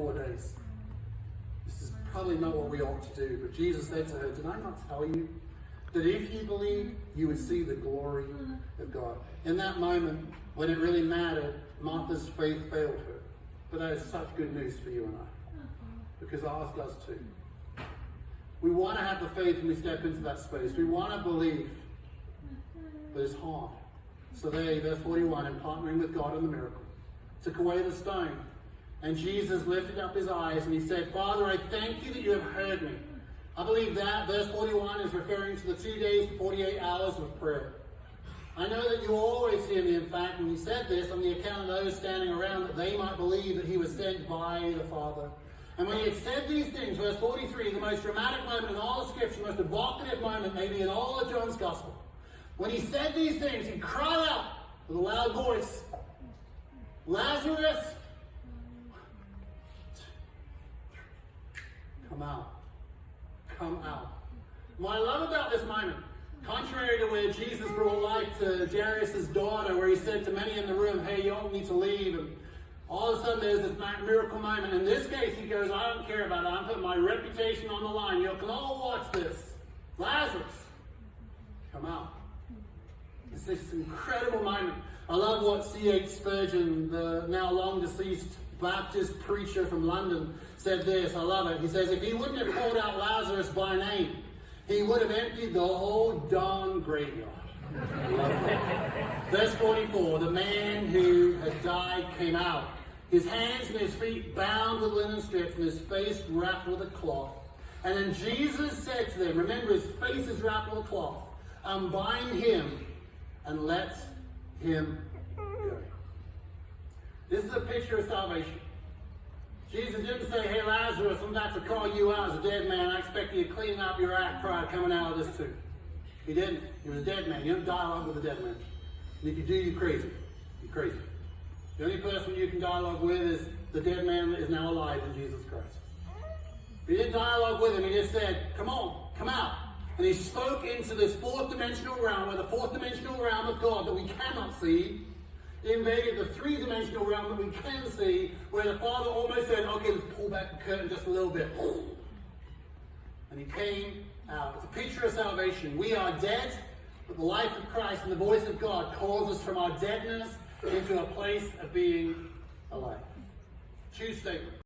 4 days. This is probably not what we ought to do, but Jesus said to her, did I not tell you that if you believe, you would see the glory of God? In that moment, when it really mattered, Martha's faith failed her. But that is such good news for you and I, because ours does too. We want to have the faith when we step into that space. We want to believe, but it's hard. So they, verse 41, in partnering with God in the miracle, took away the stone. And Jesus lifted up his eyes and he said, Father, I thank you that you have heard me. I believe that verse 41 is referring to the 2 days and 48 hours of prayer. I know that you always hear me. In fact, when he said this on the account of those standing around, that they might believe that he was sent by the Father. And when he had said these things, verse 43, the most dramatic moment in all of Scripture, the most evocative moment maybe in all of John's Gospel. When he said these things, he cried out with a loud voice, Lazarus, come out. Come out. What I love about this moment, contrary to where Jesus brought life to Jairus' daughter, where he said to many in the room, hey, you all need to leave, and all of a sudden there's this miracle moment. In this case, he goes, I don't care about it. I'm putting my reputation on the line. You can all watch this. Lazarus, come out. It's this incredible moment. I love what C.H. Spurgeon, the now long deceased Baptist preacher from London, said this. I love it. He says, if he wouldn't have called out Lazarus by name, he would have emptied the whole darn graveyard. I love that. Verse 44, the man who had died came out, his hands and his feet bound with linen strips and his face wrapped with a cloth. And then Jesus said to them, remember his face is wrapped with a cloth, unbind him and let him go. This is a picture of salvation. Jesus didn't say, hey Lazarus, I'm about to call you out as a dead man. I expect you to clean up your act prior to coming out of this too. He didn't. He was a dead man. You don't dialogue with a dead man. And if you do, you're crazy. You're crazy. The only person you can dialogue with is the dead man that is now alive in Jesus Christ. He didn't dialogue with him. He just said, come on, come out. And he spoke into this fourth dimensional realm, where the fourth dimensional realm of God that we cannot see invaded the three-dimensional realm that we can see, where the Father almost said, okay, let's pull back the curtain just a little bit. And he came out. It's a picture of salvation. We are dead, but the life of Christ and the voice of God calls us from our deadness into a place of being alive. True statement.